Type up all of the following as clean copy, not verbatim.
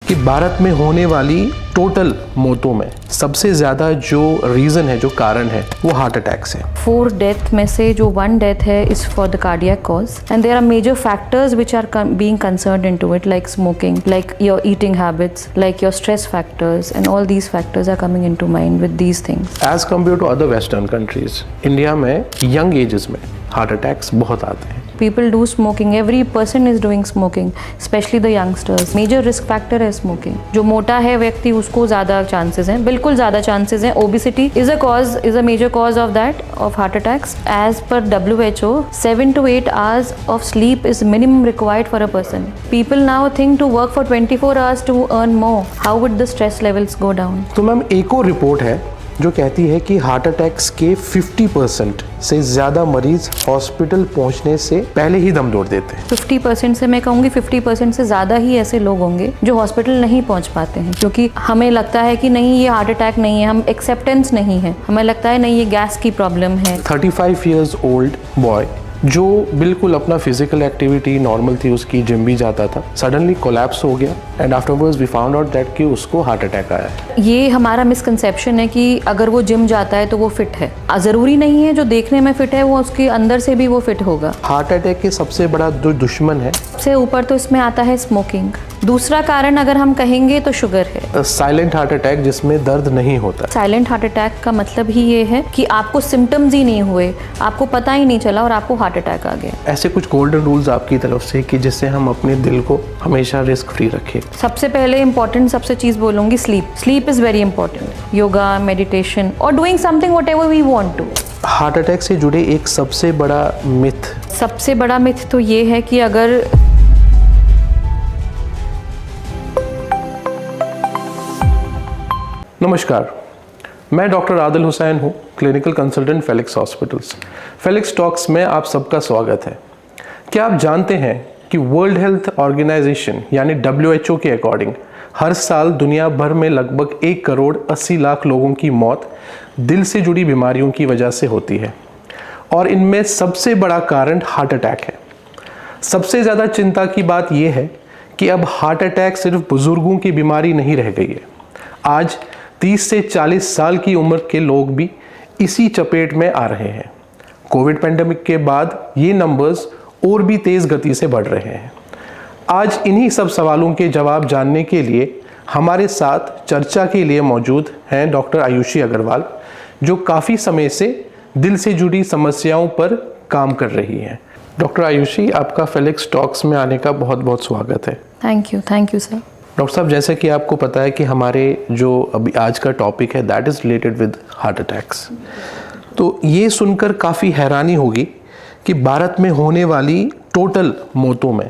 कि भारत में होने वाली टोटल मौतों में सबसे ज़्यादा जो रीज़न है, जो कारण है, वो हार्ट अटैक से। 4 डेथ में से जो 1 डेथ है is for the cardiac cause and there are major factors which are being concerned into it, like smoking, like your eating habits, like your stress factors, and all these factors are coming into mind with these things. As compare to other western countries, India में young ages में heart attacks बहुत आते हैं। People do smoking, every person is doing smoking, especially the youngsters. Major risk factor है smoking. जो मोटा है व्यक्ति उसको ज़्यादा chances हैं, बिल्कुल ज़्यादा chances हैं. Obesity is a major cause of that, of heart attacks. As per WHO, 7 to 8 hours of sleep is minimum required for a person. People now think to work for 24 hours to earn more. How would the stress levels go down? तो ma'am एक और report है जो कहती है कि heart attacks के 50% से ज़्यादा मरीज हॉस्पिटल पहुंचने से पहले ही दम तोड़ देते हैं। 50% से मैं कहूँगी 50% से ज़्यादा ही ऐसे लोग होंगे जो हॉस्पिटल नहीं पहुँच पाते हैं, क्योंकि हमें लगता है कि नहीं ये हार्ट अटैक नहीं है, हम एक्सेप्टेंस नहीं है, हमें लगता है नहीं ये गैस की प्रॉब्लम है। 35 ईयर्स ओल्ड बॉय जो बिल्कुल अपना फिजिकल एक्टिविटी नॉर्मल थी, उसकी जिम भी जाता था, सडनली कोलैप्स हो गया and afterwards we found out that कि उसको हार्ट अटैक आया है। ये हमारा मिसकंसेप्शन है कि अगर वो जिम जाता है तो वो फिट है। ज़रूरी नहीं है जो देखने में फिट है वो उसके अंदर से भी वो फिट होगा। हार्ट अटैक के सबसे बड़ा दुश्मन है, सबसे ऊपर तो इसमें आता है स्मोकिंग। दूसरा कारण अगर हम कहेंगे तो शुगर है। साइलेंट हार्ट अटैक जिसमें दर्द नहीं होता। साइलेंट हार्ट अटैक का मतलब ही ये है कि आपको सिम्टम्स ही नहीं हुए, आपको पता ही नहीं चला और आपको हार्ट अटैक आ गया। ऐसे कुछ गोल्डन रूल्स आपकी तरफ से कि जिससे हम अपने दिल को हमेशा रिस्क फ्री रखें। सबसे पहले इंपॉर्टेंट सबसे चीज़ बोलूँगी sleep. Sleep is very important. Yoga, meditation और doing something whatever we want to. Heart attack से जुड़े एक सबसे बड़ा मिथ तो ये है कि अगर नमस्कार, मैं डॉक्टर आदिल हुसैन हूँ, clinical consultant Felix hospitals. Felix talks में आप सबका स्वागत है। क्या आप जानते हैं कि वर्ल्ड हेल्थ ऑर्गेनाइजेशन यानी WHO के अकॉर्डिंग हर साल दुनिया भर में लगभग 1 करोड़ 80 लाख लोगों की मौत दिल से जुड़ी बीमारियों की वजह से होती है और इनमें सबसे बड़ा कारण हार्ट अटैक है। सबसे ज़्यादा चिंता की बात यह है कि अब हार्ट अटैक सिर्फ बुजुर्गों की बीमारी नहीं रह गई है। आज 30 से 40 साल की उम्र के लोग भी इसी चपेट में आ रहे हैं। कोविड पेंडेमिक के बाद ये नंबर्स और भी तेज़ गति से बढ़ रहे हैं। आज इन्हीं सब सवालों के जवाब जानने के लिए हमारे साथ चर्चा के लिए मौजूद हैं डॉक्टर आयुषी अग्रवाल, जो काफ़ी समय से दिल से जुड़ी समस्याओं पर काम कर रही हैं। डॉक्टर आयुषी, आपका फेलिक्स टॉक्स में आने का बहुत बहुत स्वागत है। Thank you sir. डॉक्टर साहब, जैसे कि आपको पता है कि हमारे जो अभी आज का टॉपिक है that is related with heart attacks, तो ये सुनकर काफ़ी हैरानी होगी कि भारत में होने वाली टोटल मौतों में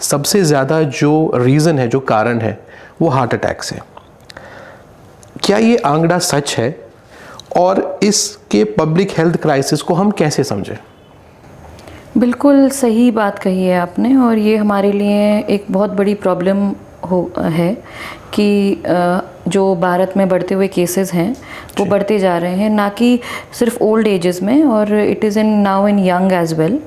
सबसे ज़्यादा जो रीज़न है, जो कारण है, वो हार्ट अटैक से। क्या ये आंकड़ा सच है और इसके पब्लिक हेल्थ क्राइसिस को हम कैसे समझें? बिल्कुल सही बात कही है आपने, और ये हमारे लिए एक बहुत बड़ी प्रॉब्लम है कि जो भारत में बढ़ते हुए केसेस हैं वो बढ़ते जा रहे हैं, ना कि सिर्फ ओल्ड एजेस में, और it is now in young age well.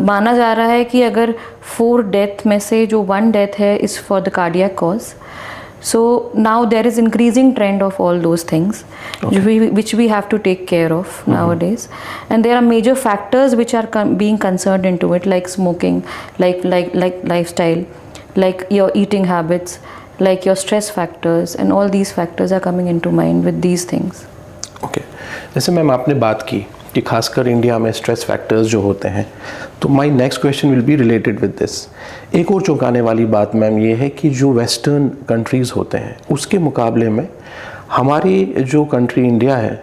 माना जा रहा है कि अगर 4 डेथ में से जो 1 डेथ है is for the cardiac cause. So now there is increasing trend of all those things, which we have to take care of nowadays, and there are major factors which are being concerned into it, like smoking, like lifestyle, like your eating habits, like your stress factors, and all these factors are coming into mind with these things. Okay, जैसे ma'am आपने बात की कि खासकर India में stress factors जो होते हैं, तो my next question will be related with this. एक और चौंकाने वाली बात मैम ये है कि जो वेस्टर्न कंट्रीज़ होते हैं उसके मुकाबले में हमारी जो कंट्री इंडिया है,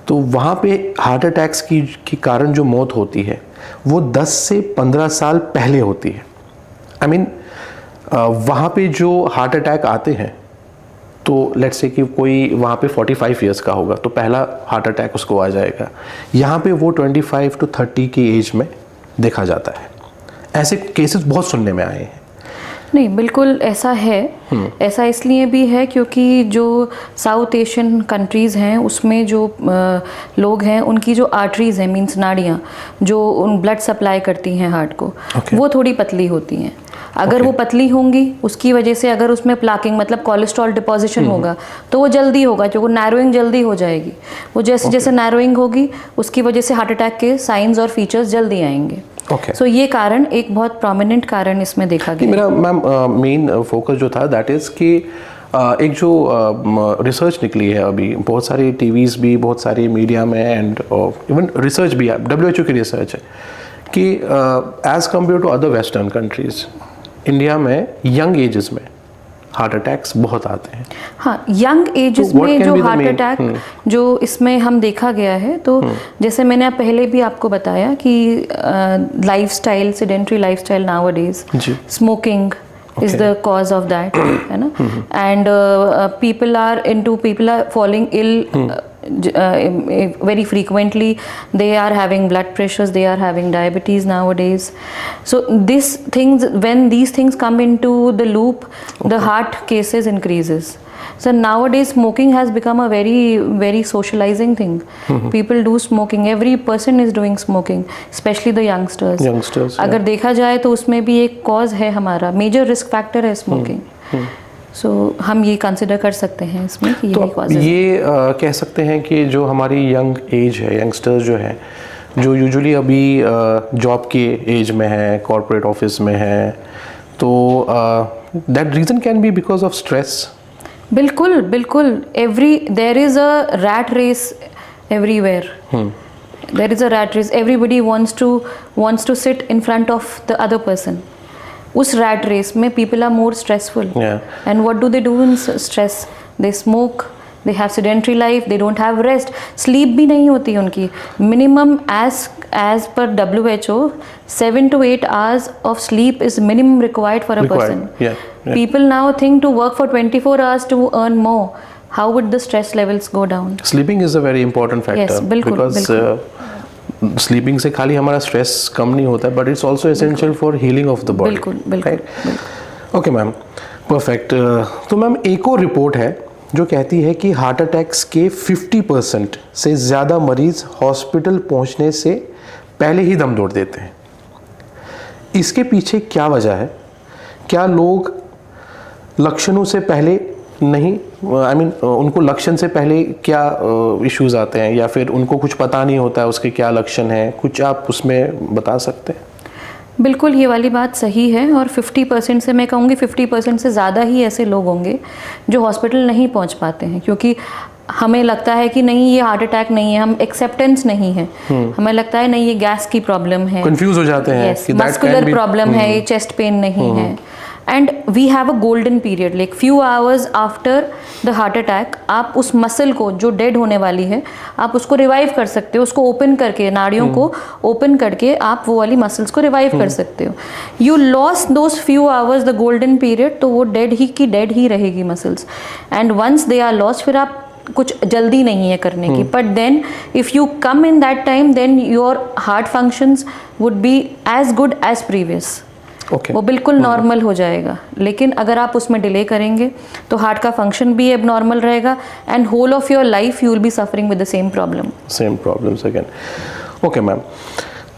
तो वहाँ पे हार्ट अटैक्स की कारण जो मौत होती है वो 10 से 15 साल पहले होती है। आई मीन वहाँ पे जो हार्ट अटैक आते हैं, तो लेट्स से कि कोई वहाँ पे 45 इयर्स का होगा तो पहला हार्ट अटैक उसको आ जाएगा। यहाँ पे वो 25 to 30 की एज में देखा जाता है। ऐसे केसेस बहुत सुनने में आए हैं। नहीं, बिल्कुल ऐसा है। ऐसा इसलिए भी है क्योंकि जो साउथ एशियन कंट्रीज़ हैं उसमें जो लोग हैं उनकी जो आर्टरीज़ हैं, मीन्स नाड़ियाँ जो उन ब्लड सप्लाई करती हैं हार्ट को, वो थोड़ी पतली होती हैं। अगर वो पतली होंगी उसकी वजह से अगर उसमें प्लाकिंग मतलब कोलेस्ट्रॉल डिपोजिशन होगा तो वो जल्दी होगा, जो वो नैरोइंग जल्दी हो जाएगी। वो जैसे जैसे नैरोइंग होगी उसकी वजह से हार्ट अटैक के साइंस और फीचर्स जल्दी आएंगे। सो ये कारण एक बहुत प्रोमिनेंट कारण इसमें देखा गया। मेरा मैम मेन फोकस जो था दैट इज़ कि एक जो रिसर्च निकली है अभी, बहुत सारी टीवीज़ भी, बहुत सारी मीडिया में एंड इवन रिसर्च भी है, WHO की रिसर्च है कि as compare to other western countries, India में यंग एजेस में हार्ट अटैक्स बहुत आते हैं। हाँ, यंग एजेस में जो हार्ट अटैक जो इसमें हम देखा गया है, तो जैसे मैंने पहले भी आपको बताया कि lifestyle, sedentary lifestyle nowadays, smoking is the cause of that, है ना? And people are falling ill very frequently. They are having blood pressures, they are having diabetes nowadays. So when these things come into the loop, the heart cases increases. So nowadays smoking has become a very, very socializing thing. People do smoking. Every person is doing smoking, especially the youngsters. अगर देखा जाए तो उसमें भी एक cause है, हमारा major risk factor है स्मोकिंग। सो हम ये कंसिडर कर सकते हैं इसमें कि ये कॉज है। ये कह सकते हैं कि जो हमारी यंग एज है, यंगस्टर्स जो है, जो यूजुअली अभी जॉब के एज में है, कॉर्पोरेट ऑफिस में है, तो that reason can be because of stress. बिल्कुल बिल्कुल, there is a rat race everywhere. There is a rat race, everybody wants to sit in front of the other person. उस rat race में people are more stressful. And what do they do in stress? They smoke, they have sedentary life, they don't have rest, sleep भी नहीं होती उनकी। minimum as per WHO 7 to 8 hours of sleep is minimum required for a person. People now think to work for 24 hours to earn more. How would the stress levels go down? Sleeping is a very important factor. Yes, बिल्कुल, because sleeping से खाली हमारा stress कम नहीं होता, but it's also essential for healing of the body. बिल्कुल बिल्कुल। Okay ma'am, perfect. तो ma'am एक और रिपोर्ट है जो कहती है कि हार्ट अटैक्स के 50% से ज़्यादा मरीज़ हॉस्पिटल पहुंचने से पहले ही दम तोड़ देते हैं। इसके पीछे क्या वजह है? क्या लोग लक्षणों से पहले नहीं, उनको लक्षण से पहले क्या इश्यूज आते हैं, या फिर उनको कुछ पता नहीं होता है उसके क्या लक्षण हैं? कुछ आप उसमें बता सकते हैं? बिल्कुल, ये वाली बात सही है। और 50% से मैं कहूँगी 50% से ज़्यादा ही ऐसे लोग होंगे जो हॉस्पिटल नहीं पहुँच पाते हैं, क्योंकि हमें लगता है कि नहीं ये हार्ट अटैक नहीं है, हम एक्सेप्टेंस नहीं है, हमें लगता है नहीं ये गैस की प्रॉब्लम है, कंफ्यूज हो जाते हैं कि मस्कुलर प्रॉब्लम है, ये चेस्ट पेन नहीं है। And we have a golden period, like few hours after the heart attack आप उस मसल को जो डेड होने वाली है आप उसको रिवाइव कर सकते हो, उसको ओपन करके, नाड़ियों को ओपन करके आप वो वाली मसल्स को रिवाइव कर सकते हो। You lose those few hours the golden period, तो वो डेड ही रहेगी muscles. And once they are lost, फिर आप कुछ जल्दी नहीं है करने की, but then if you come in that time then your heart functions would be as good as previous. वो बिल्कुल नॉर्मल हो जाएगा। लेकिन अगर आप उसमें डिले करेंगे तो हार्ट का फंक्शन भी अब नॉर्मल रहेगा and whole of your life you will be suffering with the same problems again. Okay ma'am,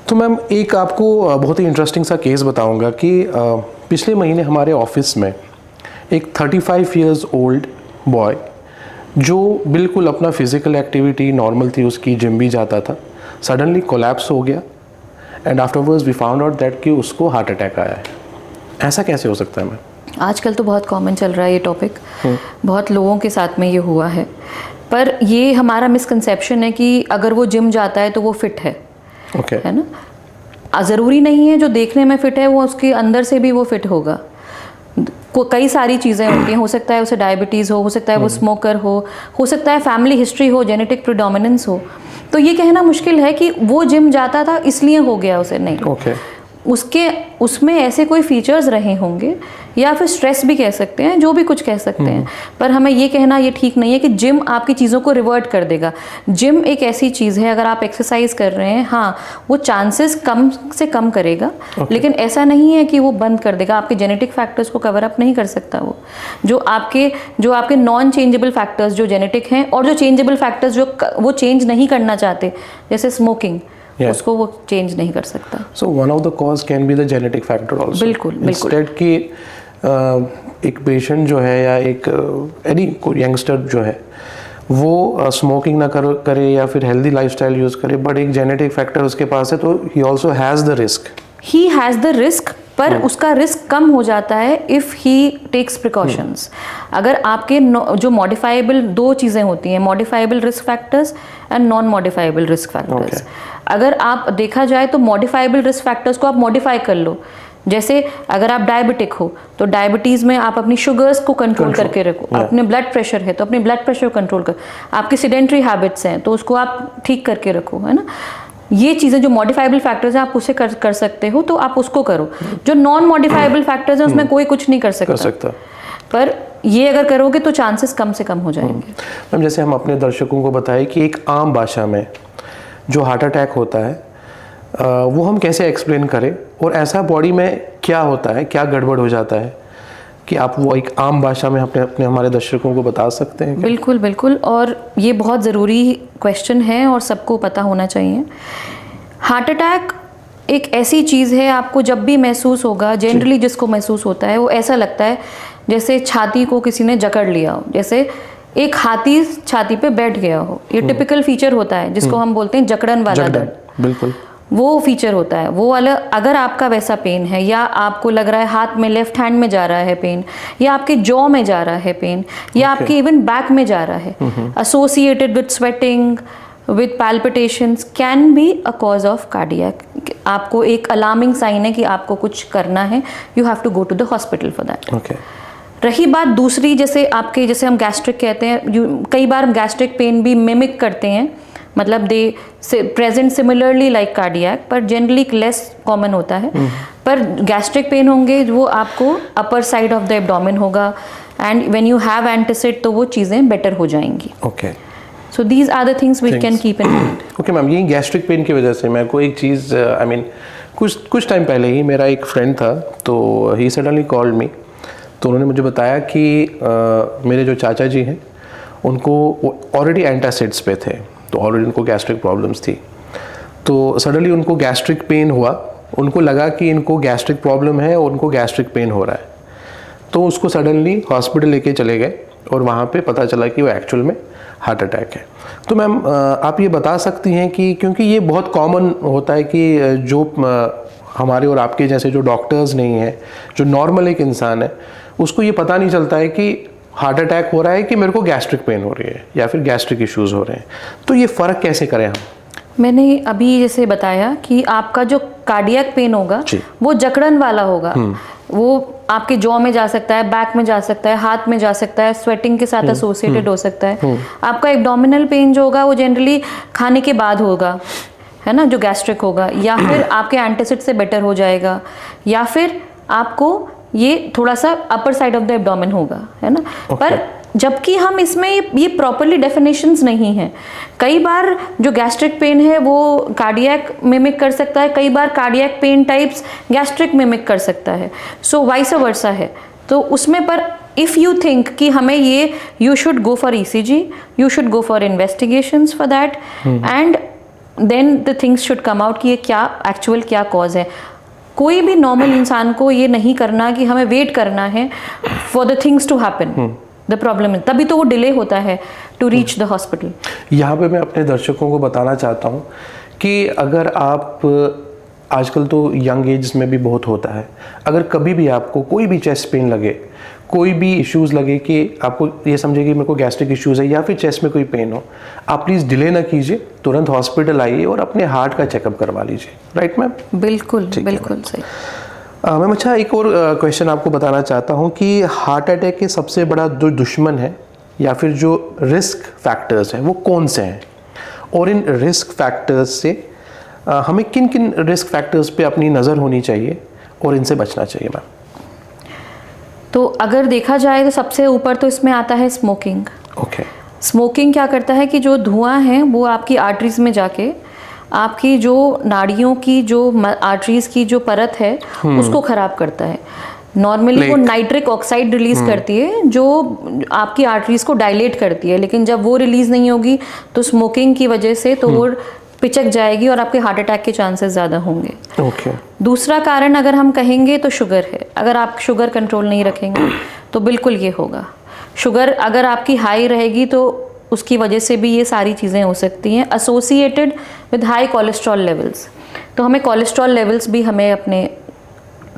तो मैम एक आपको बहुत ही इंटरेस्टिंग सा केस बताऊंगा कि पिछले महीने हमारे ऑफिस में एक 35 इयर्स ओल्ड बॉय जो बिल्कुल अपना फिजिकल एक्टिविटी नॉर्मल थी उसकी, जिम भी जाता था, सडनली कोलैप्स हो गया and afterwards we found out that कि उसको हार्ट अटैक आया है। ऐसा कैसे हो सकता है मैम? आजकल तो बहुत कॉमन चल रहा है ये टॉपिक, बहुत लोगों के साथ में ये हुआ है। पर ये हमारा मिसकंसेप्शन है कि अगर वो जिम जाता है तो वो फिट है, है ना? ज़रूरी नहीं है जो देखने में फिट है वो उसके अंदर से भी वो फिट होगा। कई सारी चीज़ें होती हैं, हो सकता है उसे डायबिटीज़ हो सकता है वो स्मोकर हो सकता है फैमिली हिस्ट्री हो, जेनेटिक प्रिडोमिनेंस हो। तो ये कहना मुश्किल है कि वो जिम जाता था इसलिए हो गया उसे, नहीं। उसमें ऐसे कोई फीचर्स रहे होंगे या फिर स्ट्रेस भी कह सकते हैं, जो भी कुछ कह सकते हैं, पर हमें ये कहना ये ठीक नहीं है कि जिम आपकी चीज़ों को रिवर्ट कर देगा। जिम एक ऐसी चीज़ है, अगर आप एक्सरसाइज कर रहे हैं, हाँ वो चांसेस कम से कम करेगा, लेकिन ऐसा नहीं है कि वो बंद कर देगा। आपके जेनेटिक फैक्टर्स को कवर अप नहीं कर सकता वो। जो आपके नॉन चेंजेबल फैक्टर्स जो जेनेटिक हैं और जो चेंजेबल फैक्टर्स जो वो चेंज नहीं करना चाहते, जैसे स्मोकिंग, Yeah. उसको वो चेंज नहीं कर सकता। So one of the cause can be the genetic factor also. बिल्कुल, बिल्कुल। Instead कि एक पेशेंट जो है या एक एनी यंगस्टर जो है वो स्मोकिंग ना करे या फिर हेल्दी लाइफस्टाइल यूज़ करे, बट एक जेनेटिक फैक्टर उसके पास है तो he also has the risk. He has the risk, पर उसका रिस्क कम हो जाता है इफ़ ही टेक्स प्रिकॉशंस। अगर आपके जो मॉडिफाइबल दो चीज़ें होती हैं, modifiable risk factors and non modifiable risk factors. अगर आप देखा जाए तो मॉडिफाइबल रिस्क फैक्टर्स को आप मॉडिफाई कर लो। जैसे अगर आप डायबिटिक हो तो डायबिटीज़ में आप अपनी शुगर्स को कंट्रोल करके रखो, अपने ब्लड प्रेशर है तो अपने ब्लड प्रेशर को कंट्रोल कर, आपकी सेडेंट्री हैबिट्स हैं तो उसको आप ठीक करके रखो, है ना। ये चीज़ें जो मॉडिफाइबल फैक्टर्स हैं आप उससे कर सकते हो, तो आप उसको करो। जो नॉन मॉडिफाइबल फैक्टर्स हैं उसमें कोई कुछ नहीं कर सकता, पर ये अगर करोगे तो चांसेस कम से कम हो जाएंगे। मैम जैसे हम अपने दर्शकों को बताएं कि एक आम भाषा में जो हार्ट अटैक होता है वो हम कैसे एक्सप्लेन करें, और ऐसा बॉडी में क्या होता है, क्या गड़बड़ हो जाता है कि आप वो एक आम भाषा में अपने हमारे दर्शकों को बता सकते हैं? बिल्कुल बिल्कुल, और ये बहुत ज़रूरी क्वेश्चन है और सबको पता होना चाहिए। हार्ट अटैक एक ऐसी चीज़ है, आपको जब भी महसूस होगा, जनरली जिसको महसूस होता है वो ऐसा लगता है जैसे छाती को किसी ने जकड़ लिया हो, जैसे एक हाथी छाती पे बैठ गया हो। ये टिपिकल फीचर होता है जिसको हम बोलते हैं जकड़न वाला दर्द। बिल्कुल वो फीचर होता है, वो वाला। अगर आपका वैसा पेन है, या आपको लग रहा है हाथ में, लेफ्ट हैंड में जा रहा है पेन, या आपके जॉ में जा रहा है पेन, या आपके इवन बैक में जा रहा है, associated with sweating, with palpitations, can be a cause of cardiac. आपको एक अलार्मिंग साइन है कि आपको कुछ करना है, you have to go to the hospital for that. रही बात दूसरी, जैसे हम गैस्ट्रिक कहते हैं, कई बार हम गैस्ट्रिक पेन भी मिमिक करते हैं, मतलब they present similarly like cardiac, पर जनरली लेस कॉमन होता है। पर गैस्ट्रिक पेन होंगे वो आपको upper side of the abdomen होगा, and when you have antacid तो वो चीज़ें बेटर हो जाएंगी। Okay, so these are the things we can keep in mind. Okay ma'am, ये गैस्ट्रिक पेन की वजह से मेरे को एक चीज़ कुछ टाइम पहले ही मेरा एक फ्रेंड था, तो ही सडनली कॉल्ड मी। तो उन्होंने मुझे बताया कि मेरे जो चाचा जी हैं उनको ऑलरेडी एंटासिड्स पे थे, तो ऑलरेडी उनको गैस्ट्रिक प्रॉब्लम्स थी। तो सडनली उनको गैस्ट्रिक पेन हुआ, उनको लगा कि इनको गैस्ट्रिक प्रॉब्लम है और उनको गैस्ट्रिक पेन हो रहा है, तो उसको सडनली हॉस्पिटल लेके चले गए और वहाँ पे पता चला कि वो एक्चुअल में हार्ट अटैक है। तो मैम आप ये बता सकती हैं कि, क्योंकि ये बहुत कॉमन होता है कि जो हमारे और आपके जैसे जो डॉक्टर्स नहीं हैं, जो नॉर्मल एक इंसान है, उसको ये पता नहीं चलता है कि हार्ट अटैक हो रहा है कि मेरे को गैस्ट्रिक पेन हो रही है या फिर गैस्ट्रिक इश्यूज हो रहे हैं। तो ये फ़र्क कैसे करें हम? मैंने अभी जैसे बताया कि आपका जो कार्डियक पेन होगा वो जकड़न वाला होगा, वो आपके जॉ में जा सकता है, बैक में जा सकता है, हाथ में जा सकता है, स्वेटिंग के साथ एसोसिएटेड हो सकता है। आपका एब्डोमिनल पेन जो होगा वो जनरली खाने के बाद होगा, है ना, जो गैस्ट्रिक होगा, या फिर आपके एंटासिड से बेटर हो जाएगा, या फिर आपको ये थोड़ा सा अपर साइड ऑफ द एब्डोमेन होगा, है ना। पर जबकि हम इसमें ये प्रॉपरली डेफिनेशंस नहीं है। कई बार जो गैस्ट्रिक पेन है वो कार्डियक मिमिक कर सकता है, कई बार cardiac pain types gastric mimic कर सकता है, सो वाइस वर्सा है। तो उसमें पर इफ़ यू थिंक कि हमें ये, you should go for ECG, you should go for investigations for that, and then the things should come out कि ये क्या कॉज है। कोई भी नॉर्मल इंसान को ये नहीं करना कि हमें वेट करना है for the things to happen, the problem, तभी तो वो डिले होता है टू रीच द हॉस्पिटल। यहाँ पे मैं अपने दर्शकों को बताना चाहता हूँ कि अगर आप, आजकल तो यंग एज में भी बहुत होता है, अगर कभी भी आपको कोई भी चेस्ट पेन लगे, कोई भी इश्यूज़ लगे कि आपको ये समझे कि मेरे को गैस्ट्रिक इश्यूज़ है या फिर चेस्ट में कोई पेन हो, आप प्लीज़ डिले ना कीजिए, तुरंत हॉस्पिटल आइए और अपने हार्ट का चेकअप करवा लीजिए। Right ma'am? बिल्कुल बिल्कुल सही। मैम अच्छा, एक और क्वेश्चन आपको बताना चाहता हूँ कि हार्ट अटैक के सबसे बड़ा जो दुश्मन है या फिर जो रिस्क फैक्टर्स हैं वो कौन से हैं, और इन रिस्क फैक्टर्स से हमें किन किन रिस्क फैक्टर्स पे अपनी नज़र होनी चाहिए और इनसे बचना चाहिए मैम? तो अगर देखा जाए तो सबसे ऊपर तो इसमें आता है स्मोकिंग। ओके। स्मोकिंग क्या करता है कि जो धुआं है वो आपकी आर्टरीज में जाके आपकी जो नाड़ियों की, जो आर्टरीज की जो परत है उसको खराब करता है। नॉर्मली वो नाइट्रिक ऑक्साइड रिलीज करती है जो आपकी आर्टरीज को डायलेट करती है, लेकिन जब वो रिलीज नहीं होगी तो स्मोकिंग की वजह से तो वो पिचक जाएगी और आपके हार्ट अटैक के चांसेस ज़्यादा होंगे। ओके। दूसरा कारण अगर हम कहेंगे तो शुगर है। अगर आप शुगर कंट्रोल नहीं रखेंगे तो बिल्कुल ये होगा। शुगर अगर आपकी हाई रहेगी तो उसकी वजह से भी ये सारी चीज़ें हो सकती हैं, associated with high cholesterol levels. तो हमें कोलेस्ट्रॉल लेवल्स भी हमें अपने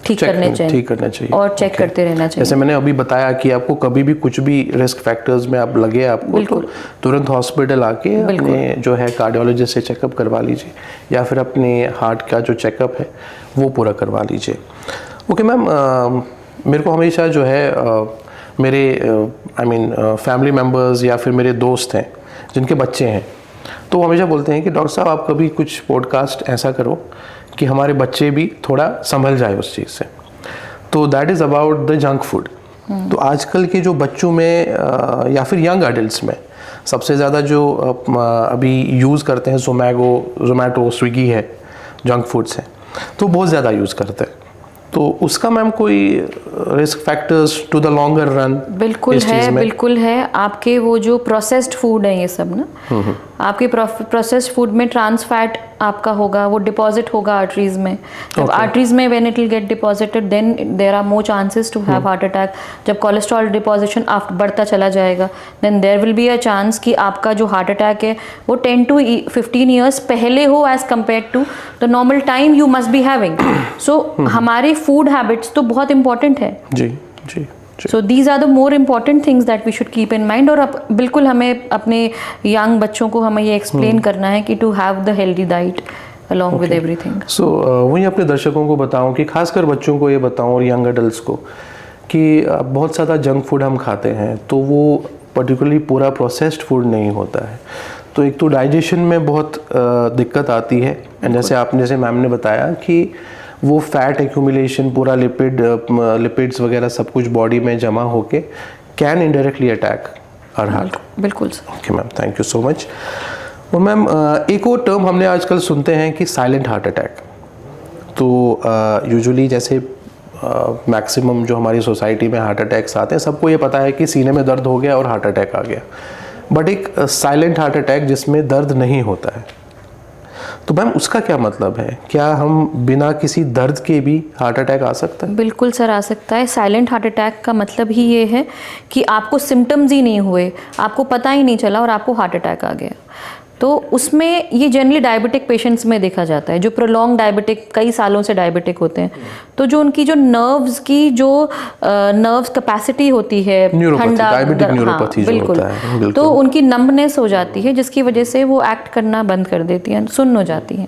ठीक करना चाहिए और चेक करते रहना चाहिए। जैसे मैंने अभी बताया कि आपको कभी भी कुछ भी रिस्क फैक्टर्स में आप लगे आपको तो तुरंत हॉस्पिटल आके अपने जो है कार्डियोलॉजिस्ट से चेकअप करवा लीजिए या फिर अपने हार्ट का जो चेकअप है वो पूरा करवा लीजिए। ओके मैम, मेरे को हमेशा जो है मेरे फैमिली मेम्बर्स या फिर मेरे दोस्त हैं जिनके बच्चे हैं तो वो हमेशा बोलते हैं कि डॉक्टर साहब आप कभी कुछ पॉडकास्ट ऐसा करो कि हमारे बच्चे भी थोड़ा संभल जाए उस चीज़ से। तो that is about the junk food. तो आजकल के जो बच्चों में या फिर यंग एडल्ट्स में सबसे ज़्यादा जो अभी यूज़ करते हैं जोमैटो स्विगी है, जंक फूड्स हैं तो बहुत ज़्यादा यूज़ करते हैं। तो उसका मैम कोई risk factors to the longer run? बिल्कुल है, बिल्कुल है। आपके वो जो प्रोसेस्ड फूड है ये सब ना, आपके प्रोसेस्ड फूड में ट्रांस फैट आपका होगा, वो डिपॉजिट होगा आर्टरीज में। जब आर्टरीज में when it will get deposited then there are more chances to have heart attack. जब कोलेस्ट्रॉल डिपॉजिशन बढ़ता चला जाएगा then there will be a chance कि आपका जो हार्ट अटैक है वो 10 to 15 ईयर्स पहले हो as compare to the normal time you must be having. So हमारे फूड हैबिट्स तो बहुत इंपॉर्टेंट है। जी जी। So these are the more important things that we should keep in mind। और बिल्कुल हमें अपने यंग बच्चों को हमें ये एक्सप्लेन करना है कि to have the healthy diet along with everything। So वहीं अपने दर्शकों को बताऊं कि खासकर बच्चों को ये बताऊं और यंग एडल्ट्स को कि बहुत ज़्यादा जंक फूड हम खाते हैं तो वो पर्टिकुलरली पूरा प्रोसेस्ड फूड नहीं होता है। तो एक तो डाइजेशन में बहुत दिक्कत आती है एंड जैसे मैम ने बताया कि वो फैट एक्यूमुलेशन पूरा लिपिड्स वगैरह सब कुछ बॉडी में जमा होके can indirectly attack our heart. बिल्कुल। Okay ma'am, thank you so much. और मैम एक और टर्म हमने आजकल सुनते हैं कि साइलेंट हार्ट अटैक। तो यूजुअली जैसे मैक्सिमम जो हमारी सोसाइटी में हार्ट अटैक्स आते हैं सबको ये पता है कि सीने में दर्द हो गया और हार्ट अटैक आ गया, बट एक साइलेंट हार्ट अटैक जिसमें दर्द नहीं होता है, तो मैम उसका क्या मतलब है? क्या हम बिना किसी दर्द के भी हार्ट अटैक आ सकता है? बिल्कुल सर, आ सकता है। साइलेंट हार्ट अटैक का मतलब ही ये है कि आपको सिम्टम्स ही नहीं हुए, आपको पता ही नहीं चला और आपको हार्ट अटैक आ गया। तो उसमें ये जनरली डायबिटिक पेशेंट्स में देखा जाता है, जो प्रोलॉन्ग डायबिटिक कई सालों से डायबिटिक होते हैं। तो जो उनकी जो नर्व्स की जो नर्व्स कैपेसिटी होती है, ठंडा, हाँ, बिल्कुल, तो उनकी नंबनेस हो जाती है जिसकी वजह से वो एक्ट करना बंद कर देती हैं, सुन्न हो जाती हैं।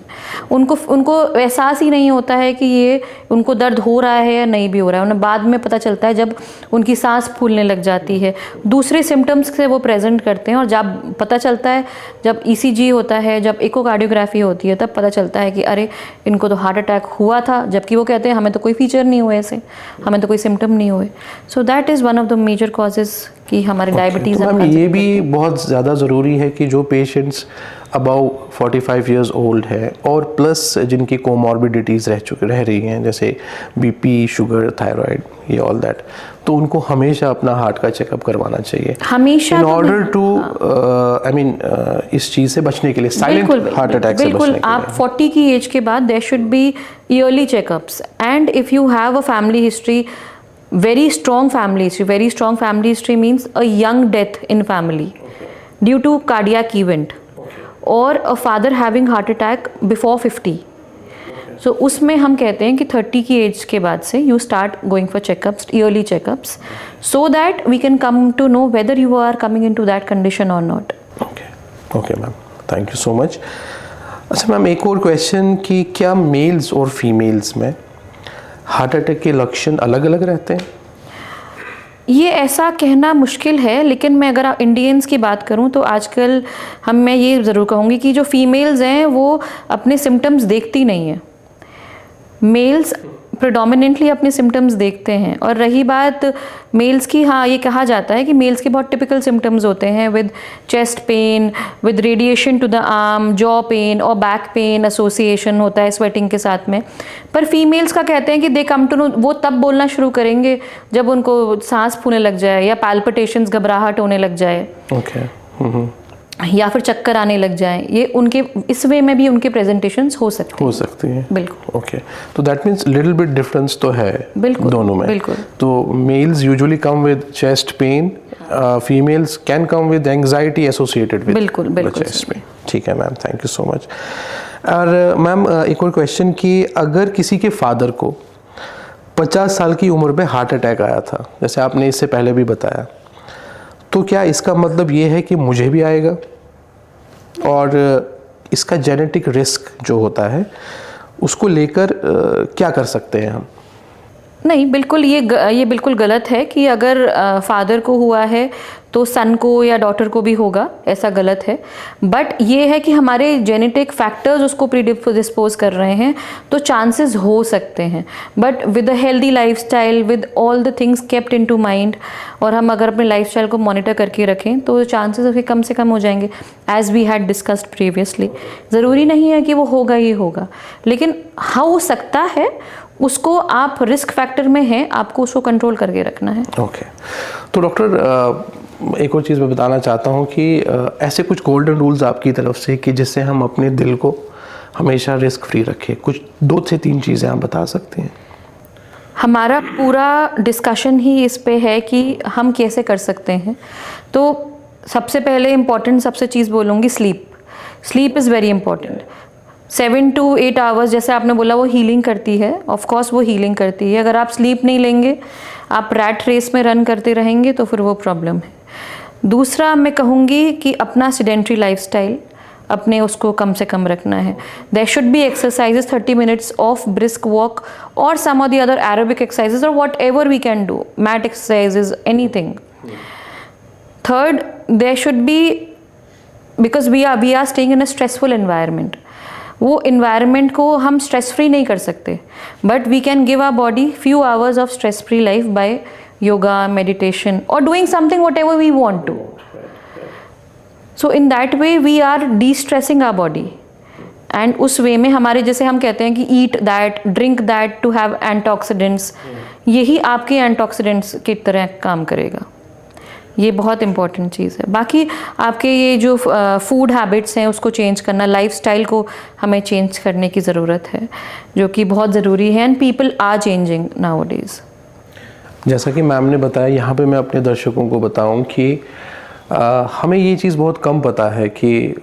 उनको एहसास ही नहीं होता है कि ये उनको दर्द हो रहा है या नहीं भी हो रहा है। उन्हें बाद में पता चलता है जब उनकी सांस फूलने लग जाती है, दूसरे सिम्टम्स से वो प्रेजेंट करते हैं। और जब पता चलता है, जब ECG होता है, जब इकोकार्डियोग्राफी होती है, तब पता चलता है कि अरे इनको तो हार्ट अटैक हुआ था, जबकि वो कहते हैं हमें तो कोई फीचर नहीं हुए, ऐसे हमें तो कोई सिम्टम नहीं हुए। So that is one of the major causes कि हमारे डायबिटीज़। तो ये भी बहुत ज़्यादा ज़रूरी है कि जो पेशेंट्स अबाउ 45 ईयर्स ओल्ड है और प्लस जिनकी कोमॉर्बिडिटीज़ रह रही हैं जैसे BP, शुगर, थायराइड, ये ऑल दैट, तो उनको हमेशा अपना हार्ट का चेकअप करवाना चाहिए हमेशा, इन ऑर्डर टू इस चीज़ से बचने के लिए, साइलेंट हार्ट अटैक से बचने के लिए। आप 40 की एज के बाद there should be yearly checkups. And if you have a family history, very strong family history means a young death in family due to cardiac event or a father having heart attack before 50. So उसमें हम कहते हैं कि 30 की age के बाद से you start going for checkups, yearly checkups, so that we can come to know whether you are coming into that condition or not. Okay ma'am, thank you so much. अच्छा मैम, एक और question कि क्या mails और females में heart attack के लक्षण अलग अलग रहते हैं? ये ऐसा कहना मुश्किल है, लेकिन मैं अगर इंडियंस की बात करूं तो आजकल मैं ये ज़रूर कहूँगी कि जो फीमेल्स हैं वो अपने सिम्टम्स देखती नहीं हैं। मेल्स प्रेडोमिनेंटली अपने सिम्टम्स देखते हैं। और रही बात मेल्स की, हाँ ये कहा जाता है कि मेल्स के बहुत टिपिकल सिम्टम्स होते हैं with chest pain, with radiation to the arm, jaw pain और बैक पेन एसोसिएशन होता है स्वेटिंग के साथ में। पर फीमेल्स का कहते हैं कि दे कम टू नो, वो तब बोलना शुरू करेंगे जब उनको सांस फूलने लग जाए या पैल्पिटेशंस, घबराहट होने लग जाए। या फिर चक्कर आने लग जाएं, ये उनके इस वे में भी उनके प्रेजेंटेशंस हो सकते हैं। बिल्कुल। ओके, तो that means little bit difference तो है बिल्कुल दोनों में। बिल्कुल। तो males usually come with chest pain, females can come with anxiety associated with बिल्कुल बिल्कुल चेस्ट पेन। ठीक है ma'am, thank you so much. और मैम एक और क्वेश्चन कि अगर किसी के फादर को 50 साल की उम्र में हार्ट अटैक आया था, जैसे आपने इससे पहले भी बताया, तो क्या इसका मतलब ये है कि मुझे भी आएगा? और इसका जेनेटिक रिस्क जो होता है उसको लेकर क्या कर सकते हैं हम? नहीं, बिल्कुल ये बिल्कुल गलत है कि अगर फादर को हुआ है तो सन को या डॉटर को भी होगा, ऐसा गलत है। बट ये है कि हमारे जेनेटिक फैक्टर्स उसको प्रीडिस्पोज कर रहे हैं, तो चांसेस हो सकते हैं। But with a healthy lifestyle, with all the things kept into mind, और हम अगर अपने लाइफस्टाइल को मॉनिटर करके रखें तो चांसेस उसके कम से कम हो जाएंगे, as we had discussed previously. ज़रूरी नहीं है कि वो होगा ही होगा, लेकिन हो सकता है। उसको आप रिस्क फैक्टर में हैं, आपको उसको कंट्रोल करके रखना है। ओके, तो डॉक्टर एक और चीज़ मैं बताना चाहता हूँ कि ऐसे कुछ गोल्डन रूल्स आपकी तरफ से कि जिससे हम अपने दिल को हमेशा रिस्क फ्री रखें, कुछ 2 से 3 चीज़ें आप बता सकते हैं? हमारा पूरा डिस्कशन ही इस पे है कि हम कैसे कर सकते हैं। तो सबसे पहले इम्पॉर्टेंट सबसे चीज़ बोलूँगी, sleep is very important. 7 to 8 hours, जैसे आपने बोला, वो हीलिंग करती है। ऑफ कोर्स वो हीलिंग करती है। अगर आप स्लीप नहीं लेंगे, आप रैट रेस में रन करते रहेंगे, तो फिर वो प्रॉब्लम है। दूसरा मैं कहूँगी कि अपना सेडेंट्री लाइफस्टाइल अपने उसको कम से कम रखना है। There should be exercises, 30 minutes of brisk walk और some of the other aerobic exercises और whatever we can do, mat exercises, anything. Third, there should be, because we are staying in a stressful environment, वो environment को हम stress free नहीं कर सकते, but we can give our body few hours of stress free life by yoga, meditation or doing something whatever we want to. So in that way we are de-stressing our body, and उस वे में हमारे, जैसे हम कहते हैं कि eat that, drink that to have antioxidants, यही आपके antioxidants की तरह काम करेगा। ये बहुत इंपॉर्टेंट चीज़ है। बाकी आपके ये जो फूड हैबिट्स हैं उसको चेंज करना, लाइफस्टाइल को हमें चेंज करने की ज़रूरत है, जो कि बहुत ज़रूरी है, and people are changing nowadays. जैसा कि मैम ने बताया, यहाँ पे मैं अपने दर्शकों को बताऊँ कि हमें ये चीज़ बहुत कम पता है कि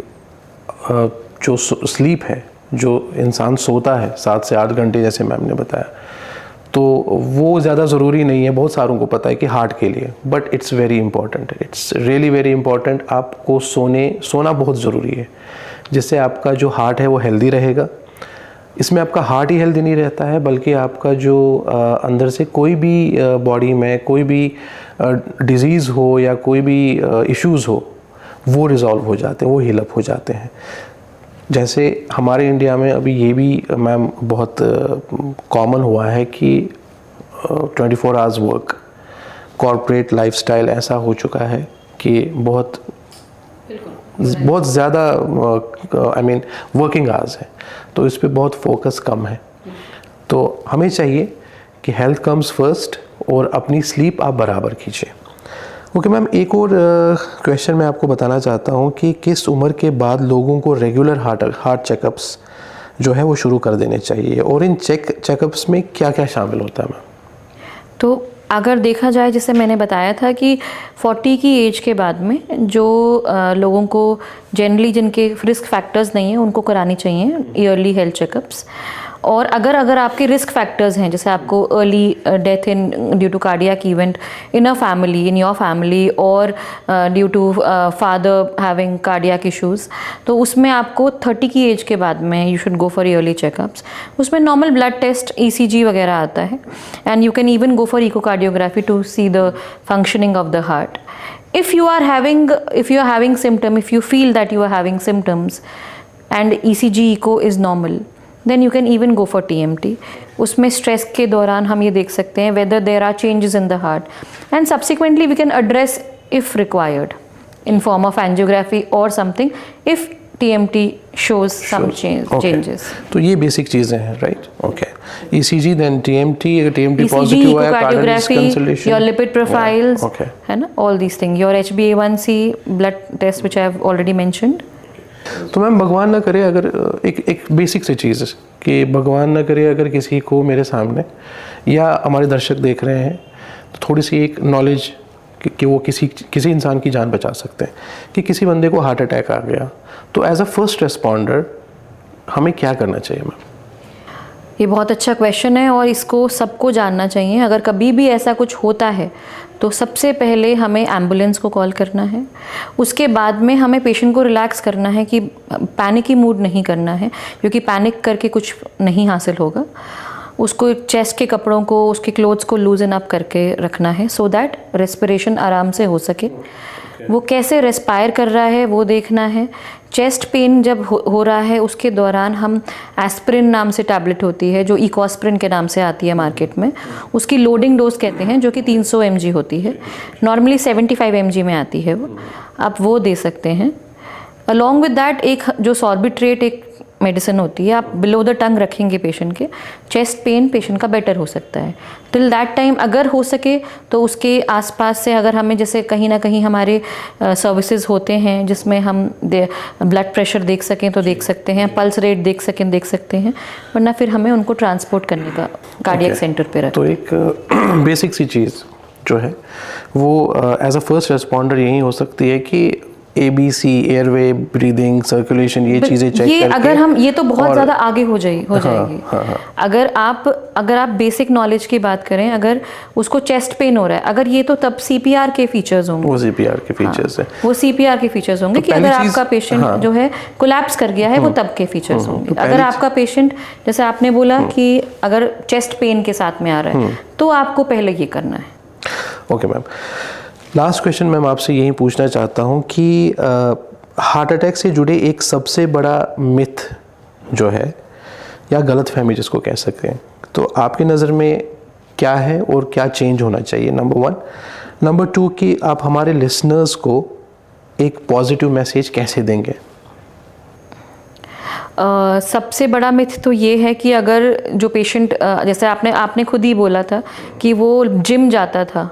जो स्लीप है, जो इंसान सोता है 7 से 8 घंटे, जैसे मैम ने बताया, तो वो ज़्यादा ज़रूरी नहीं है। बहुत सारों को पता है कि हार्ट के लिए, but it's very important, it's really very important. आपको सोना बहुत ज़रूरी है, जिससे आपका जो हार्ट है वो हेल्दी रहेगा। इसमें आपका हार्ट ही हेल्दी नहीं रहता है, बल्कि आपका जो अंदर से कोई भी बॉडी में कोई भी डिज़ीज़ हो या कोई भी इश्यूज़ हो, वो रिज़ॉल्व हो जाते हैं, वो हील अप हो जाते हैं। जैसे हमारे इंडिया में अभी ये भी मैम बहुत कॉमन हुआ है कि 24 आवर्स वर्क, कॉर्पोरेट लाइफस्टाइल ऐसा हो चुका है कि बहुत ज़्यादा वर्किंग आवर्स है, तो इस पे बहुत फोकस कम है। तो हमें चाहिए कि हेल्थ कम्स फर्स्ट और अपनी स्लीप आप बराबर कीजिए। ओके मैम, एक और क्वेश्चन मैं आपको बताना चाहता हूँ कि किस उम्र के बाद लोगों को रेगुलर हार्ट चेकअप्स जो है वो शुरू कर देने चाहिए, और इन चेकअप्स में क्या क्या शामिल होता है मैम? तो अगर देखा जाए, जैसे मैंने बताया था कि 40 की एज के बाद में जो लोगों को जनरली जिनके रिस्क फैक्टर्स नहीं हैं उनको करानी चाहिए ईयरली हेल्थ चेकअप्स। और अगर आपके रिस्क फैक्टर्स हैं, जैसे आपको early death in due to cardiac event in a family, in your family, और due to father having cardiac issues, तो उसमें आपको 30 की एज के बाद में you should go for yearly checkups. उसमें नॉर्मल ब्लड टेस्ट, ECG वगैरह आता है, and you can even go for echocardiography to see the functioning of the heart. If you are having symptom, if you feel that you are having symptoms and ECG echo is normal, then you can even go for TMT. उसमें stress के दौरान हम ये देख सकते हैं whether there are changes in the heart, and subsequently we can address if required in form of angiography or something if TMT shows some changes. तो ये बेसिक चीज़ें हैं, right? Okay, ECG then TMT, अगर TMT ECG, positive आया, echocardiography, consultation, your lipid profiles, okay. है ना, all these things, your HbA1c blood test which I have already mentioned. तो ma'am भगवान ना करे अगर एक बेसिक सी चीज़ कि भगवान ना करे अगर किसी को मेरे सामने या हमारे दर्शक देख रहे हैं तो थोड़ी सी एक नॉलेज कि वो किसी इंसान की जान बचा सकते हैं कि किसी बंदे को हार्ट अटैक आ गया, तो एज अ फर्स्ट रिस्पॉन्डर हमें क्या करना चाहिए मैम? ये बहुत अच्छा क्वेश्चन है और इसको सबको जानना चाहिए। अगर कभी भी ऐसा कुछ होता है तो सबसे पहले हमें एम्बुलेंस को कॉल करना है। उसके बाद में हमें पेशेंट को रिलैक्स करना है कि पैनिक मूड नहीं करना है, क्योंकि पैनिक करके कुछ नहीं हासिल होगा। उसको चेस्ट के कपड़ों को, उसके क्लोथ्स को लूजन अप करके रखना है सो दैट रेस्पिरेशन आराम से हो सके। वो कैसे रेस्पायर कर रहा है वो देखना है। चेस्ट पेन जब हो रहा है उसके दौरान हम एस्पिरिन नाम से टैबलेट होती है जो इकोस्प्रिन के नाम से आती है मार्केट में, उसकी लोडिंग डोज कहते हैं, जो कि 300 mg होती है, नॉर्मली 75 mg में आती है वो, आप वो दे सकते हैं। अलॉन्ग विद दैट एक जो सॉर्बिट्रेट एक मेडिसिन होती है, आप बिलो द टंग रखेंगे पेशेंट के, चेस्ट पेन पेशेंट का बेटर हो सकता है। टिल दैट टाइम अगर हो सके तो उसके आसपास से अगर हमें जैसे कहीं ना कहीं हमारे सर्विसेज होते हैं जिसमें हम ब्लड प्रेशर देख सकें तो देख सकते हैं, पल्स रेट देख सकते हैं, वरना फिर हमें उनको ट्रांसपोर्ट करने का कार्डियक सेंटर पे रखें। तो एक बेसिक सी चीज़ जो है वो एज अ फर्स्ट रिस्पॉन्डर यही हो सकती है कि ABC, एयरवे, ब्रीदिंग, सर्कुलेशन, ये चीज़ें चेक ये करके, अगर हम ये तो बहुत ज़्यादा आगे हो जाएगी। हाँ. अगर आप बेसिक नॉलेज की बात करें, अगर उसको चेस्ट पेन हो रहा है, अगर ये तो तब CPR के फीचर्स होंगे, वो CPR के फीचर्स हैं, वो CPR के फीचर्स होंगे कि अगर आपका पेशेंट जो है कोलैप्स कर गया है वो तब के फीचर्स होंगे। अगर आपका पेशेंट, जैसे आपने बोला कि अगर चेस्ट पेन के साथ में आ रहा है तो आपको पहले ये करना है। Okay ma'am, last question ma'am आपसे यही पूछना चाहता हूँ कि हार्ट अटैक से जुड़े एक सबसे बड़ा मिथ जो है या गलतफहमी जिसको कह सकते हैं, तो आपकी नज़र में क्या है और क्या चेंज होना चाहिए? नंबर 1। नंबर 2 कि आप हमारे लिसनर्स को एक पॉजिटिव मैसेज कैसे देंगे? सबसे बड़ा मिथ तो ये है कि अगर जो पेशेंट, जैसे आपने खुद ही बोला था कि वो जिम जाता था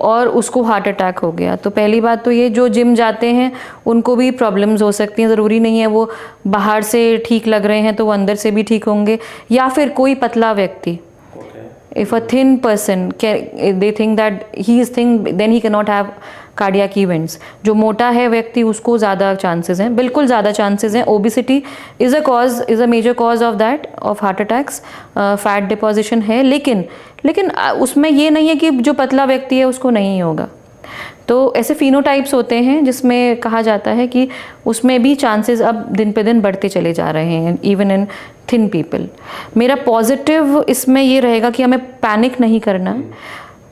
और उसको हार्ट अटैक हो गया, तो पहली बात तो ये, जो जिम जाते हैं उनको भी प्रॉब्लम्स हो सकती हैं। ज़रूरी नहीं है वो बाहर से ठीक लग रहे हैं तो वो अंदर से भी ठीक होंगे। या फिर कोई पतला व्यक्ति, if a thin person they think that he is thin, then he can not have cardiac events. जो मोटा है व्यक्ति उसको ज़्यादा चांसेस हैं, बिल्कुल ज़्यादा चांसेस हैं। Obesity is a major cause of that, of heart attacks. Fat deposition है, लेकिन उसमें ये नहीं है कि जो पतला व्यक्ति है उसको नहीं होगा। तो ऐसे फिनोटाइप्स होते हैं जिसमें कहा जाता है कि उसमें भी चांसेस अब दिन पे दिन बढ़ते चले जा रहे हैं, इवन इन थिन पीपल। मेरा पॉजिटिव इसमें ये रहेगा कि हमें पैनिक नहीं करना।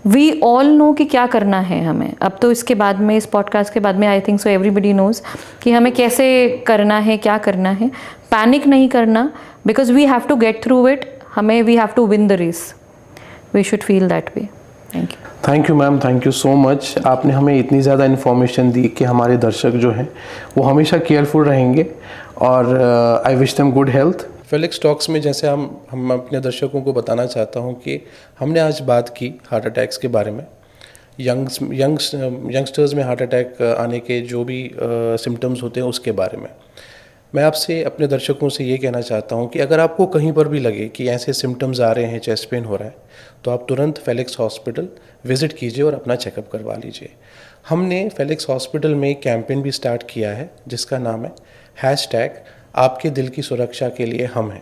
वी ऑल नो कि क्या करना है हमें। अब तो इसके बाद में, इस पॉडकास्ट के बाद में, I think so everybody knows कि हमें कैसे करना है, क्या करना है। पैनिक नहीं करना, because we have to get through it. We have to win the race. We should feel that way. Thank you ma'am, thank you so much. आपने हमें इतनी ज़्यादा इन्फॉर्मेशन दी कि हमारे दर्शक जो हैं वो हमेशा केयरफुल रहेंगे और I wish them good health. Felix talks में जैसे हम अपने दर्शकों को बताना चाहता हूँ कि हमने आज बात की हार्ट अटैक्स के बारे में, यंगस्टर्स में हार्ट अटैक आने के जो भी सिम्टम्स होते हैं उसके बारे में। मैं आपसे, अपने दर्शकों से ये कहना चाहता हूँ कि अगर आपको कहीं पर भी लगे कि ऐसे सिम्टम्स आ रहे हैं, चेस्ट पेन हो रहा है, तो आप तुरंत फेलिक्स हॉस्पिटल विज़िट कीजिए और अपना चेकअप करवा लीजिए। हमने फेलिक्स हॉस्पिटल में एक कैंपेन भी स्टार्ट किया है जिसका नाम है #आपके दिल की सुरक्षा के लिए हम हैं।